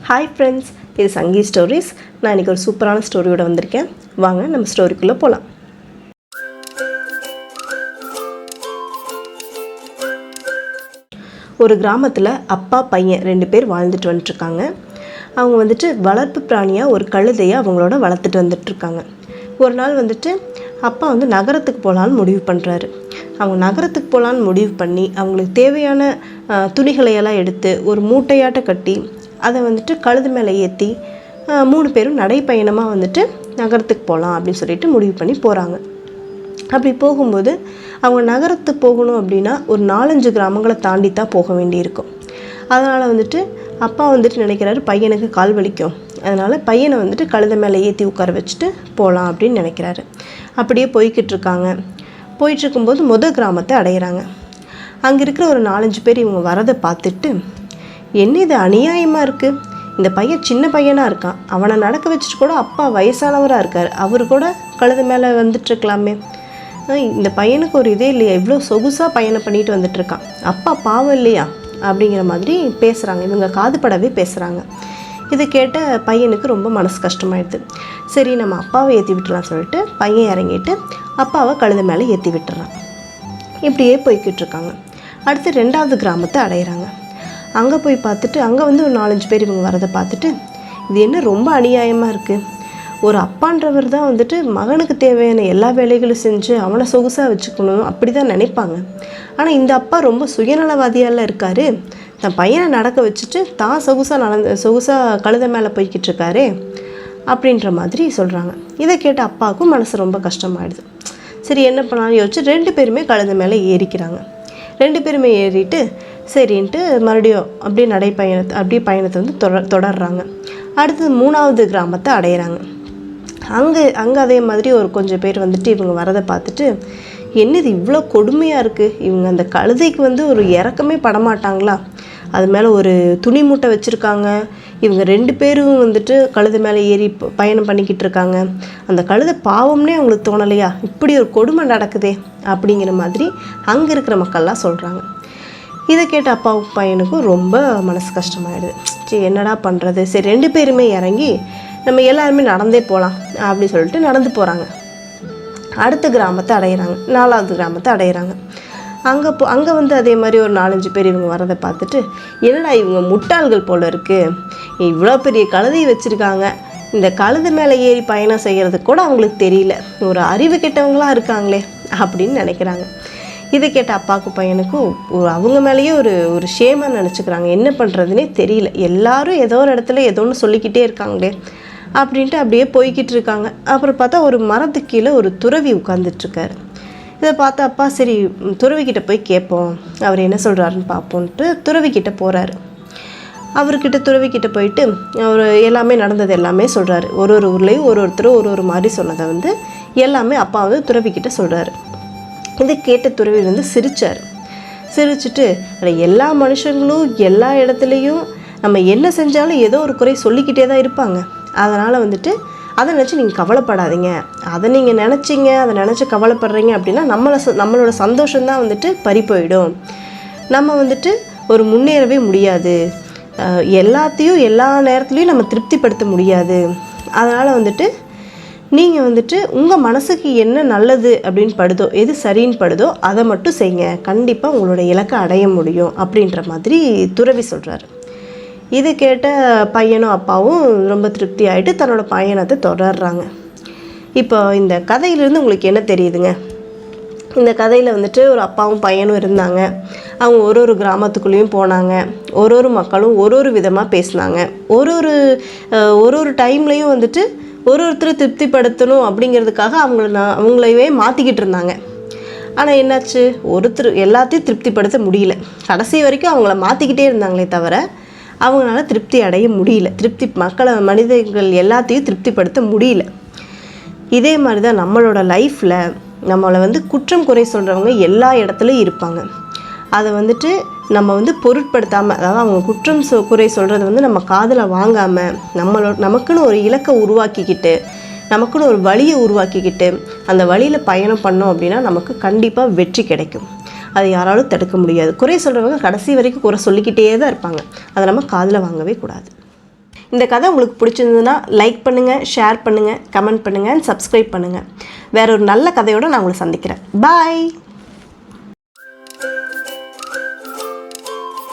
Hi friends, இது சங்கி stories. நான் இன்றைக்கி ஒரு சூப்பரான ஸ்டோரியோடு வந்திருக்கேன். வாங்க நம்ம ஸ்டோரிக்குள்ளே போகலாம். ஒரு கிராமத்தில் அப்பா பையன் 2 பேர் வாழ்ந்துட்டு வந்துட்டுருக்காங்க. அவங்க வளர்ப்பு பிராணியாக ஒரு கழுதையை அவங்களோட வளர்த்துட்டு வந்துட்டுருக்காங்க. ஒரு நாள் அப்பா நகரத்துக்கு போகலான்னு முடிவு பண்ணுறாரு. அவங்க நகரத்துக்கு போகலான்னு முடிவு பண்ணி அவங்களுக்கு தேவையான துணிகளையெல்லாம் எடுத்து ஒரு மூட்டையாட்ட கட்டி அதை கழுது மேலே ஏற்றி 3 பேரும் நடைப்பயணமாக நகரத்துக்கு போகலாம் அப்படின்னு சொல்லிட்டு முடிவு பண்ணி போகிறாங்க. அப்படி போகும்போது அவங்க நகரத்துக்கு போகணும் அப்படின்னா ஒரு 4-5 கிராமங்களை தாண்டி தான் போக வேண்டியிருக்கும். அதனால் அப்பா நினைக்கிறாரு பையனுக்கு கால் வலிக்கும், அதனால் பையனை கழுதை மேலே ஏற்றி உட்கார வச்சுட்டு போகலாம் அப்படின்னு நினைக்கிறாரு. அப்படியே போய்கிட்டு இருக்காங்க. போயிட்டுருக்கும்போது மொதல் கிராமத்தை அடையிறாங்க. அங்கே இருக்கிற ஒரு 4-5 பேர் இவங்க வரதை பார்த்துட்டு, என்ன இது அநியாயமாக இருக்குது, இந்த பையன் சின்ன பையனாக இருக்கான், அவனை நடக்க வச்சுட்டு கூட அப்பா வயசானவராக இருக்கார், அவர் கூட கழுதை மேலே வந்துட்டுருக்கலாமே, இந்த பையனுக்கு ஒரு இதே இல்லையா, இவ்வளோ சொகுசாக பையனை பண்ணிட்டு வந்துட்டுருக்கான், அப்பா பாவம் இல்லையா அப்படிங்கிற மாதிரி பேசுகிறாங்க. இவங்க காதுபடவே பேசுகிறாங்க. இதை கேட்ட பையனுக்கு ரொம்ப மனசு கஷ்டமாயிடுது. சரி, நம்ம அப்பாவை ஏற்றி விட்டுலாம் சொல்லிட்டு பையன் இறங்கிட்டு அப்பாவை கழுதை மேலே ஏற்றி விட்டுறான். இப்படியே போய்கிட்டு இருக்காங்க. அடுத்து 2வது கிராமத்தை அடையிறாங்க. அங்கே போய் பார்த்துட்டு அங்கே ஒரு 4-5 பேர் இவங்க வரதை பார்த்துட்டு, இது என்ன ரொம்ப அநியாயமாக இருக்குது, ஒரு அப்பான்றவர் தான் மகனுக்கு தேவையான எல்லா வேலைகளும் செஞ்சு அவனை சொகுசாக வச்சுக்கணும் அப்படி தான் நினைப்பாங்க. ஆனால் இந்த அப்பா ரொம்ப சுயநலவாதியால் இருக்கார், தன் பையனை நடக்க வச்சுட்டு தான் சொகுசாக கழுதை மேலே போய்கிட்டு இருக்காரே அப்படின்ற மாதிரி சொல்கிறாங்க. இதை கேட்ட அப்பாவுக்கும் மனசு ரொம்ப கஷ்டமாயிடுது. சரி, என்ன பண்ணாலும் யோசிச்சு 2 பேருமே கழுதை மேலே ஏறிக்கிறாங்க. 2 பேருமே ஏறிட்டு சரின்ட்டு மறுபடியும் அப்படியே பயணத்தை தொடர்றாங்க. அடுத்தது 3வது கிராமத்தை அடையிறாங்க. அங்கே அதே மாதிரி ஒரு கொஞ்சம் பேர் இவங்க வரதை பார்த்துட்டு, என்னது இவ்வளோ கொடுமையாக இருக்குது, இவங்க அந்த கழுதைக்கு ஒரு இறக்கமே படமாட்டாங்களா, அது மேலே ஒரு துணி மூட்டை வச்சுருக்காங்க, இவங்க 2 பேரும் கழுதை மேலே ஏறி பயணம் பண்ணிக்கிட்டு இருக்காங்க, அந்த கழுதை பாவம்னே அவங்களுக்கு தோணலையா, இப்படி ஒரு கொடுமை நடக்குதே அப்படிங்கிற மாதிரி அங்கே இருக்கிற மக்கள்லாம் சொல்கிறாங்க. இதை கேட்ட அப்பாவுக்கும் பையனுக்கும் ரொம்ப மனசு கஷ்டமாயிடுது. சரி, என்னடா பண்ணுறது, சரி 2 பேருமே இறங்கி நம்ம எல்லாருமே நடந்தே போகலாம் அப்படின்னு சொல்லிட்டு நடந்து போகிறாங்க. அடுத்த கிராமத்தை அடையிறாங்க. 4வது கிராமத்தை அடையிறாங்க. அங்கே அதே மாதிரி ஒரு 4-5 பேர் இவங்க வரதை பார்த்துட்டு, என்னடா இவங்க முட்டாள்கள் போல் இருக்குது, இவ்வளோ பெரிய கழுதை வச்சுருக்காங்க, இந்த கழுதை மேலே ஏறி பயணம் செய்கிறதுக்கு கூட அவங்களுக்கு தெரியல, ஒரு அறிவு கெட்டவங்களாக இருக்காங்களே அப்படின்னு நினைக்கிறாங்க. இதை கேட்ட அப்பாவுக்கும் பையனுக்கும் அவங்க மேலேயே ஒரு ஷேமாக நினச்சிக்கிறாங்க. என்ன பண்ணுறதுனே தெரியல, எல்லாரும் ஏதோ ஒரு இடத்துல ஏதோ ஒன்று சொல்லிக்கிட்டே இருக்காங்களே அப்படின்ட்டு அப்படியே போய்கிட்டு இருக்காங்க. அப்புறம் பார்த்தா ஒரு மரத்துக்கு கீழே ஒரு துறவி உட்காந்துட்ருக்காரு. இதை பார்த்தா அப்பா சரி துறவிக்கிட்ட போய் கேட்போம், அவர் என்ன சொல்கிறாருன்னு பார்ப்போன்ட்டு துறவிக்கிட்ட போகிறாரு. துறவிக்கிட்ட போயிட்டு அவர் எல்லாமே நடந்தது எல்லாமே சொல்கிறாரு. ஒரு ஊர்லேயும் ஒருத்தர் ஒரு மாதிரி சொன்னதை எல்லாமே அப்பா துறவிக்கிட்ட சொல்கிறாரு. இதை கேட்ட துறவி சிரித்தார். சிரிச்சுட்டு, எல்லா மனுஷங்களும் எல்லா இடத்துலையும் நம்ம என்ன செஞ்சாலும் ஏதோ ஒரு குறை சொல்லிக்கிட்டே தான் இருப்பாங்க, அதனால் அதை நினச்சி நீங்கள் கவலைப்படாதீங்க, அதை நீங்கள் நினச்சிங்க, அதை நினச்சி கவலைப்படுறீங்க அப்படின்னா நம்மளோட சந்தோஷம்தான் பறி போயிடும், நம்ம ஒரு முன்னேறவே முடியாது, எல்லாத்தையும் எல்லா நேரத்துலையும் நம்ம திருப்திப்படுத்த முடியாது, அதனால் நீங்கள் உங்கள் மனசுக்கு என்ன நல்லது அப்படின்னு படுதோ, எது சரின்னு படுதோ அதை மட்டும் செய்யுங்க, கண்டிப்பாக உங்களோட இலக்கை அடைய முடியும் அப்படின்ற மாதிரி துறவி சொல்கிறாரு. இதை கேட்ட பையனும் அப்பாவும் ரொம்ப திருப்தி ஆகிட்டு தன்னோட பயணத்தை தொடர்றாங்க. இப்போ இந்த கதையிலேருந்து உங்களுக்கு என்ன தெரியுதுங்க? இந்த கதையில் ஒரு அப்பாவும் பையனும் இருந்தாங்க. அவங்க ஒரு கிராமத்துக்குள்ளேயும் போனாங்க. ஒரு மக்களும் ஒரு விதமாக பேசினாங்க. ஒரு டைம்லேயும் ஒருத்தரை திருப்திப்படுத்தணும் அப்படிங்கிறதுக்காக அவங்களையே மாற்றிக்கிட்டு இருந்தாங்க. ஆனால் என்னாச்சு, எல்லாத்தையும் திருப்திப்படுத்த முடியல. கடைசி வரைக்கும் அவங்கள மாற்றிக்கிட்டே இருந்தாங்களே தவிர அவங்களால திருப்தி அடைய முடியல. மனிதர்கள் எல்லாத்தையும் திருப்திப்படுத்த முடியல. இதே மாதிரி தான் நம்மளோட லைஃப்பில் நம்மளை குற்றம் குறை சொல்கிறவங்க எல்லா இடத்துலையும் இருப்பாங்க. அதை நம்ம பொருட்படுத்தாமல், அதாவது அவங்க குற்றம் குறை சொல்கிறது நம்ம காதில் வாங்காமல் நமக்குன்னு ஒரு இலக்கை உருவாக்கிக்கிட்டு, நமக்குன்னு ஒரு வழியை உருவாக்கிக்கிட்டு அந்த வழியில் பயணம் பண்ணோம் அப்படின்னா நமக்கு கண்டிப்பாக வெற்றி கிடைக்கும். அதை யாராலும் தடுக்க முடியாது. குறை சொல்கிறவங்க கடைசி வரைக்கும் குறை சொல்லிக்கிட்டே தான் இருப்பாங்க. அதை நம்ம காதில் வாங்கவே கூடாது. இந்த கதை உங்களுக்கு பிடிச்சிருந்ததுன்னா லைக் பண்ணுங்கள், ஷேர் பண்ணுங்கள், கமெண்ட் பண்ணுங்கள், சப்ஸ்கிரைப் பண்ணுங்கள். வேற ஒரு நல்ல கதையோடு நான் உங்களை சந்திக்கிறேன். பாய்.